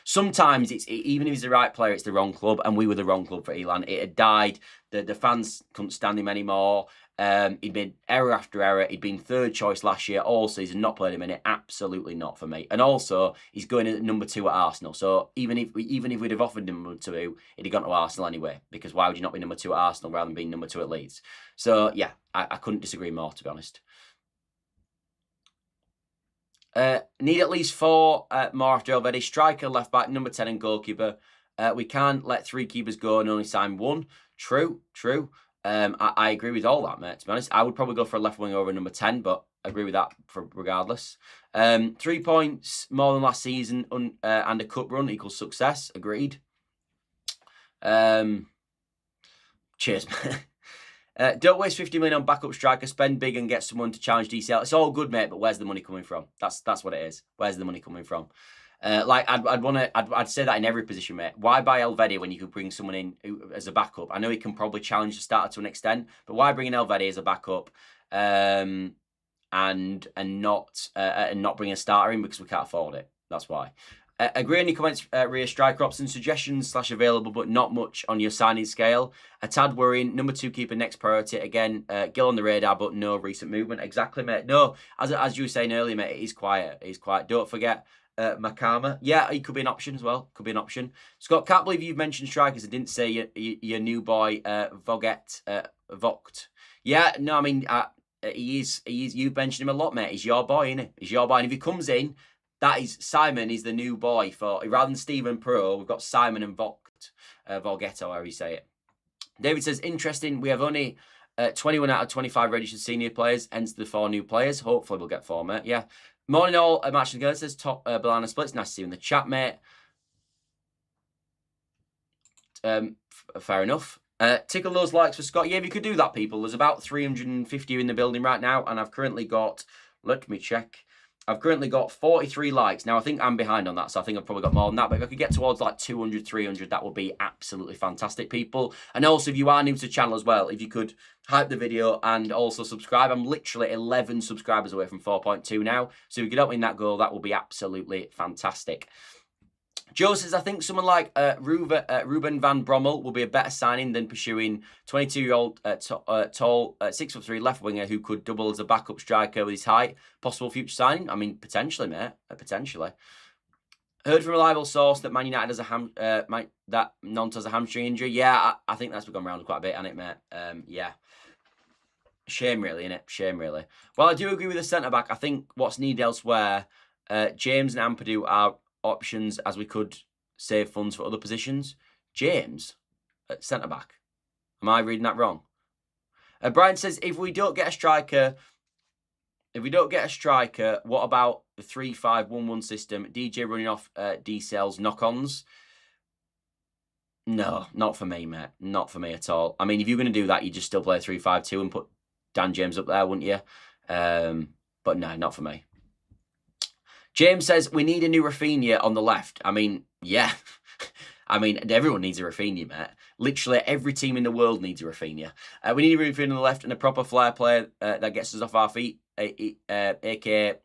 Sometimes even if he's the right player, it's the wrong club, and we were the wrong club for Elan. It had died. The fans couldn't stand him anymore. He'd been error after error. He'd been 3rd choice last year, all season, not played a minute. Absolutely not for me. And also, he's going at number 2 at Arsenal. So even if we'd have offered him number 2, he'd have gone to Arsenal anyway. Because why would you not be number 2 at Arsenal rather than being number 2 at Leeds? So yeah, I couldn't disagree more, to be honest. Need at least 4 more after Elvedi. Striker, left back, number 10 and goalkeeper. We can't let 3 keepers go and only sign 1. True. I agree with all that, mate, to be honest. I would probably go for a left wing over number 10, but I agree with that regardless. 3 points more than last season and a cup run equals success. Agreed. Cheers, mate. Don't waste 50 million on backup striker. Spend big and get someone to challenge DCL. It's all good, mate, but where's the money coming from? That's what it is. Where's the money coming from? I'd say that in every position, mate. Why buy Elvedi when you could bring someone in as a backup? I know he can probably challenge the starter to an extent, but why bring in Elvedi as a backup and not bring a starter in because we can't afford it? That's why. Agree on your comments, rear striker options, suggestions / available, but not much on your signing scale. A tad worrying. Number 2 keeper next priority. Again, Gill on the radar, but no recent movement. Exactly, mate. No, as you were saying earlier, mate, it is quiet. It is quiet. Don't forget Makama. Yeah, he could be an option as well. Could be an option. Scott, can't believe you've mentioned strikers. I didn't say your new boy, Vogt. Yeah, no, I mean, he is. You've mentioned him a lot, mate. He's your boy, isn't he? He's your boy. And if he comes in, Simon is the new boy for, rather than Stephen Piroe, we've got Simon and Vogt, Vogetto, however you say it. David says, interesting, we have only 21 out of 25 registered senior players, hence the 4 new players. Hopefully we'll get 4, mate. Yeah. Morning all, Match and Girls says, top banana splits. Nice to see you in the chat, mate. Fair enough. Tickle those likes for Scott. Yeah, if you could do that, people. There's about 350 in the building right now, and I've currently got, let me check. I've currently got 43 likes. Now, I think I'm behind on that, so I think I've probably got more than that. But if I could get towards like 200, 300, that would be absolutely fantastic, people. And also, if you are new to the channel as well, if you could hype the video and also subscribe. I'm literally 11 subscribers away from 4.2 now. So if you could help me in that goal, that would be absolutely fantastic. Joe says, I think someone like Ruben van Bommel will be a better signing than pursuing 22-year-old tall 6'3" left winger who could double as a backup striker with his height. Possible future signing? I mean, potentially, mate. Potentially. Heard from a reliable source that Man United has that Nantes has a hamstring injury. Yeah, I think that's gone around quite a bit, hasn't it, mate? Yeah. Shame, really, innit? Shame, really. Well, I do agree with the centre-back. I think what's needed elsewhere, James and Ampadu are options as we could save funds for other positions. James at centre-back. Am I reading that wrong? Brian says, if we don't get a striker, what about the 3-5-1-1 system? DJ running off D-Cell's knock-ons? No, not for me, mate. Not for me at all. I mean, if you're going to do that, you just still play 3-5-2 and put Dan James up there, wouldn't you? But no, not for me. James says, we need a new Rafinha on the left. I mean, yeah. I mean, everyone needs a Rafinha, mate. Literally every team in the world needs a Rafinha. We need a Rafinha on the left and a proper flair player that gets us off our feet, a.k.a.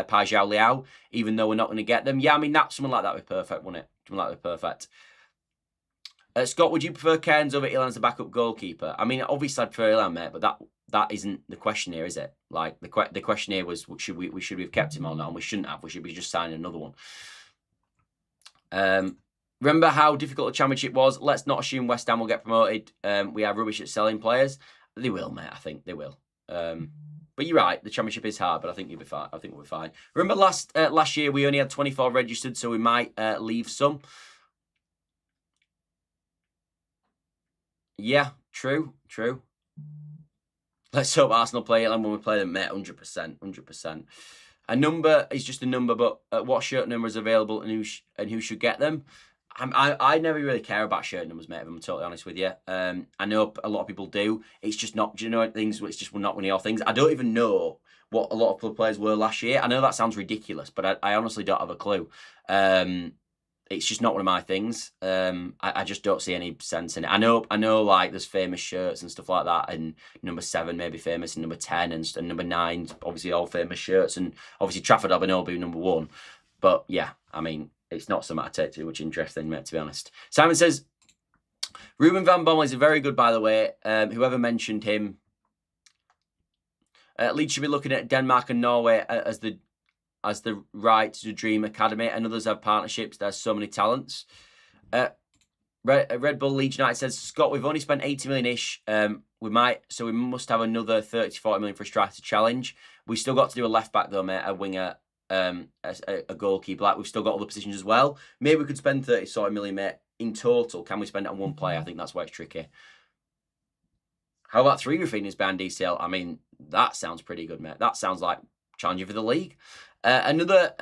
Pajao Liao, even though we're not going to get them. Yeah, I mean, someone like that would be perfect, wouldn't it? Someone like that would be perfect. Scott, would you prefer Cairns over Ilan as a backup goalkeeper? I mean, obviously I'd prefer Ilan, mate, but that isn't the question here, is it? Like, the question here was, should we have kept him or not? And we shouldn't have. We should be just signing another one. Remember how difficult the Championship was? Let's not assume West Ham will get promoted. We are rubbish at selling players. They will, mate. I think they will. But you're right. The Championship is hard, but I think you'll be fine. I think we'll be fine. Remember last year we only had 24 registered, so we might leave some. Yeah, true. Let's hope Arsenal play it when we play them, mate. 100%. A number is just a number, but what shirt number is available and who should get them? I never really care about shirt numbers, mate, if I'm totally honest with you. I know a lot of people do. It's just not, do you know things? It's just not one of your things. I don't even know what a lot of club players were last year. I know that sounds ridiculous, but I honestly don't have a clue. It's just not one of my things. I just don't see any sense in it. I know like there's famous shirts and stuff like that, and number 7 may be famous, and number 10 and number 9, obviously all famous shirts, and obviously Trafford I know will be number 1. But yeah, I mean, it's not something I take too much interest in, mate, to be honest. Simon says, Ruben van Bommel is very good, by the way. Whoever mentioned him, Leeds should be looking at Denmark and Norway as the right to dream academy, and others have partnerships. There's so many talents. Red Bull Leeds United says, Scott, we've only spent 80 million-ish. We must have another 30-40 million for a striker to challenge. We've still got to do a left back though, mate, a winger, a goalkeeper. Like, we've still got other positions as well. Maybe we could spend 30-40 million, mate, in total. Can we spend it on one player? I think that's where it's tricky. How about 3 Rafinhas behind DCL? I mean, that sounds pretty good, mate. That sounds like challenging for the league. Another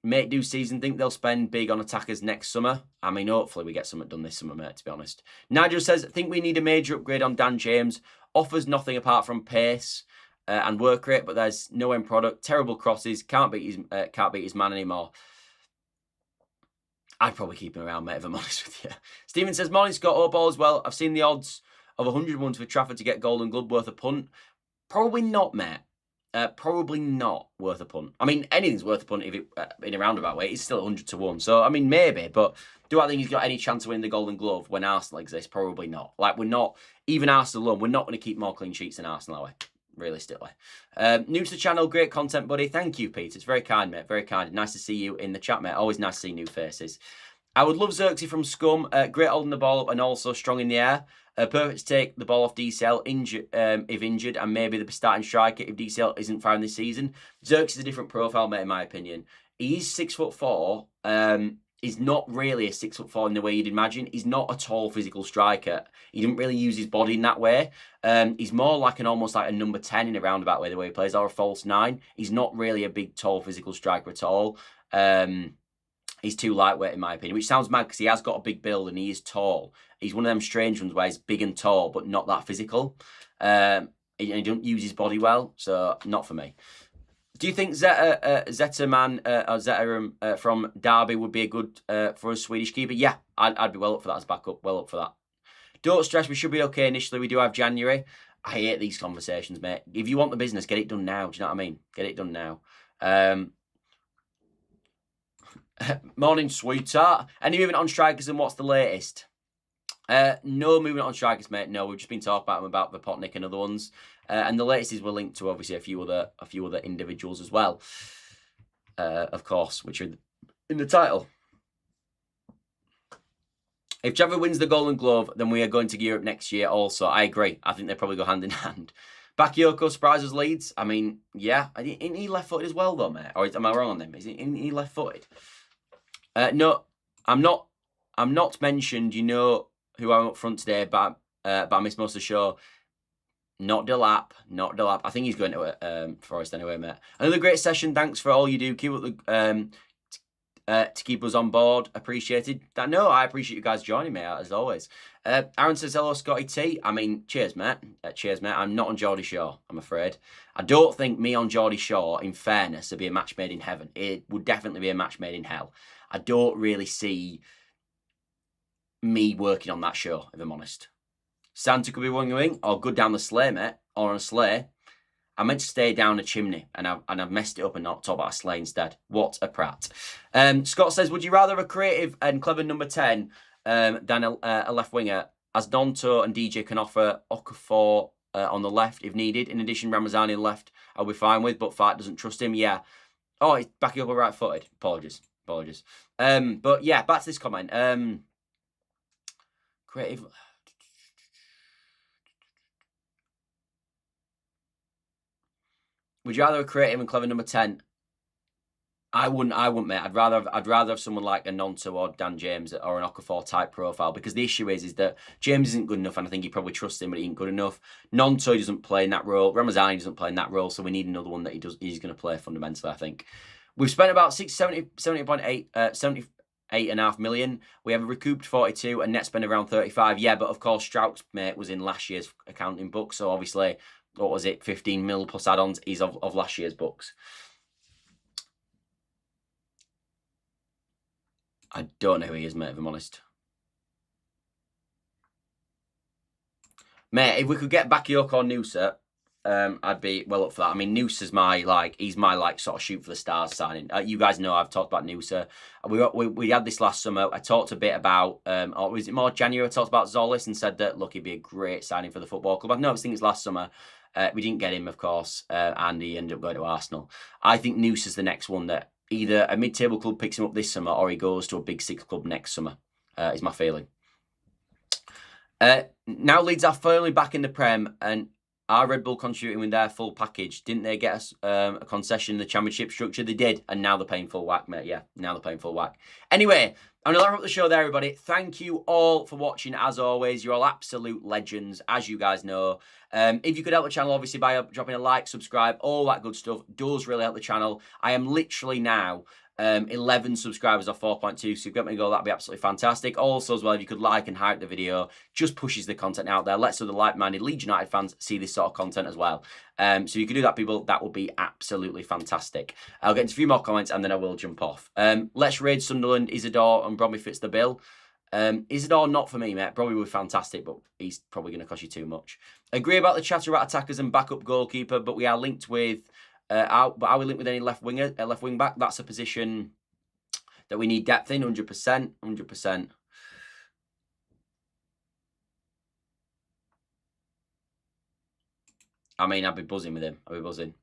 make do season. Think they'll spend big on attackers next summer. I mean, hopefully we get something done this summer, mate, to be honest. Nigel says, think we need a major upgrade on Dan James. Offers nothing apart from pace and work rate, but there's no end product. Terrible crosses. Can't beat his man anymore. I'd probably keep him around, mate, if I'm honest with you. Stephen says, morning, Scott. Hope all is well. I've seen the odds of 100 ones for Trafford to get Golden Glove worth a punt. Probably not, mate. Probably not worth a punt. I mean, anything's worth a punt if it in a roundabout way. It's still 100 to 1. So, I mean, maybe. But do I think he's got any chance of winning the Golden Glove when Arsenal exists? Probably not. Like, we're not, even Arsenal alone, we're not going to keep more clean sheets than Arsenal, are we? Realistically. New to the channel, great content, buddy. Thank you, Pete. It's very kind, mate. Very kind. Nice to see you in the chat, mate. Always nice to see new faces. I would love Xerxes from Scum. Great holding the ball up and also strong in the air. Perfect to take the ball off DCL if injured, and maybe the starting striker if DCL isn't firing this season. Xerxes is a different profile, mate, in my opinion. He's 6'4". He's not really a 6'4" in the way you'd imagine. He's not a tall physical striker. He didn't really use his body in that way. He's more like almost like a number 10 in a roundabout way, the way he plays, or a false 9. He's not really a big, tall physical striker at all. He's too lightweight, in my opinion, which sounds mad because he has got a big build and he is tall. He's one of them strange ones where he's big and tall, but not that physical. He doesn't use his body well, so not for me. Do you think Zetterer from Derby would be a good for a Swedish keeper? Yeah, I'd be well up for that as backup. Well up for that. Don't stress, we should be okay initially. We do have January. I hate these conversations, mate. If you want the business, get it done now. Do you know what I mean? Get it done now. Morning, sweetheart. Any movement on strikers and what's the latest? No movement on strikers, mate. No, we've just been talking about them, about Vipotnik and other ones. And the latest is we're linked to obviously a few other individuals as well. Of course, which are in the title. If Trevor wins the Golden Glove, then we are going to Europe next year also. I agree. I think they probably go hand in hand. Bakayoko surprises Leeds. I mean, yeah. Isn't he left-footed as well, though, mate? Or am I wrong on them? Isn't he left-footed? No, I'm not mentioned, you know, who I'm up front today, but I missed most of the show. Not Delap. I think he's going to Forest anyway, mate. Another great session. Thanks for all you do. Keep up the to keep us on board. Appreciated. No, I appreciate you guys joining me, as always. Aaron says, hello, Scotty T. I mean, cheers, mate. Cheers, mate. I'm not on Geordie Shore, I'm afraid. I don't think me on Geordie Shore, in fairness, would be a match made in heaven. It would definitely be a match made in hell. I don't really see me working on that show, if I'm honest. Santa could be winging or good down the sleigh, mate, or on a sleigh. I meant to stay down a chimney, and I've messed it up and not talk about a sleigh instead. What a prat. Scott says, would you rather have a creative and clever number 10 than a left winger, as Donto and DJ can offer Okafor on the left if needed? In addition, Ramazani on the left I'll be fine with, but Fart doesn't trust him. Yeah. Oh, he's backing up a right-footed. Apologies. But yeah, back to this comment. Creative... Would you rather have a creative and clever number 10? I wouldn't, mate. I'd rather have someone like a Nonto or Dan James or an Okafor type profile, because the issue is that James isn't good enough, and I think he probably trusts him, but he ain't good enough. Nonto doesn't play in that role. Ramazani doesn't play in that role, so we need another one that he's going to play fundamentally, I think. We've spent about 78.5 million. We have recouped 42 and net spend around 35. Yeah, but of course, Strauch's, mate, was in last year's accounting book, so obviously... What was it? 15 mil plus add-ons is of last year's books. I don't know who he is, mate, if I'm honest. Mate, if we could get Bakayoko or Noosa, I'd be well up for that. I mean, Noosa's he's my sort of shoot for the stars signing. You guys know I've talked about Noosa. We had this last summer. I talked a bit about, or was it more January? I talked about Zolis and said that, look, he'd be a great signing for the football club. I know, I think it's last summer. We didn't get him, of course, and he ended up going to Arsenal. I think Noosa's the next one that either a mid-table club picks him up this summer or he goes to a big six club next summer, is my feeling. Now Leeds are firmly back in the Prem, and are Red Bull contributing with their full package? Didn't they get us a concession in the Championship structure? They did, and now they're paying full whack, mate. Yeah, now they're paying full whack. Anyway, I'm going to wrap up the show there, everybody. Thank you all for watching, as always. You're all absolute legends, as you guys know. If you could help the channel, obviously, by dropping a like, subscribe, all that good stuff, does really help the channel. I am literally now 11 subscribers off 4.2, so if you get me to go, that'd be absolutely fantastic. Also, as well, if you could like and hype the video, just pushes the content out there, lets other like-minded Leeds United fans see this sort of content as well. So if you could do that, people, that would be absolutely fantastic. I'll get into a few more comments and then I will jump off. Let's raid Sunderland. Isidore and Bromley fits the bill. Isidore, not for me, mate. Probably would be fantastic, but he's probably going to cost you too much. Agree about the chatter at attackers and backup goalkeeper, but we are linked with... but are we linked with any left wing back? That's a position that we need depth in, 100%. 100%. I mean, I'd be buzzing with him. I'd be buzzing.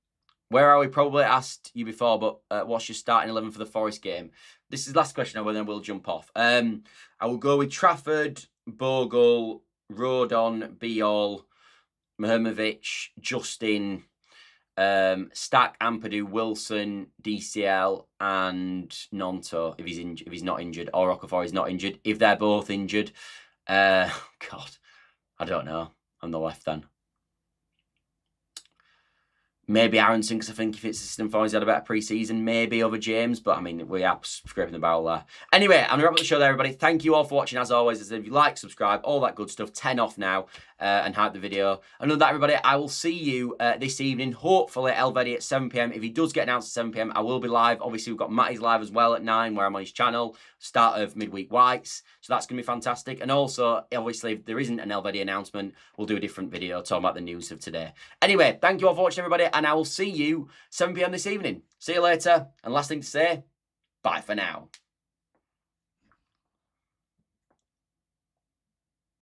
Where are we? Probably asked you before, but what's your starting 11 for the Forest game? This is the last question, and then we'll jump off. I will go with Trafford, Bogle, Rodon, Biol, Mihajlovic, Justin... Stack, Ampadu, Wilson, DCL, and Nonto if he's not injured, or Okafor is not injured. If they're both injured, God, I don't know. I'm the left then. Maybe Aronson, because I think if it's a system for he's had a better pre-season, maybe over James, but I mean, we are scraping the barrel there. Anyway, I'm going to wrap up the show there, everybody. Thank you all for watching, as always. If you like, subscribe, all that good stuff, 10 off now, and hype the video. And with that, everybody, I will see you this evening, hopefully, Elvedi at 7 PM. If he does get announced at 7 PM, I will be live. Obviously, we've got Matty's live as well at 9, where I'm on his channel, start of midweek whites. So that's going to be fantastic. And also, obviously, if there isn't an Elvedi announcement, we'll do a different video talking about the news of today. Anyway, thank you all for watching, everybody, and I will see you 7 PM this evening. See you later. And last thing to say, Bye for now.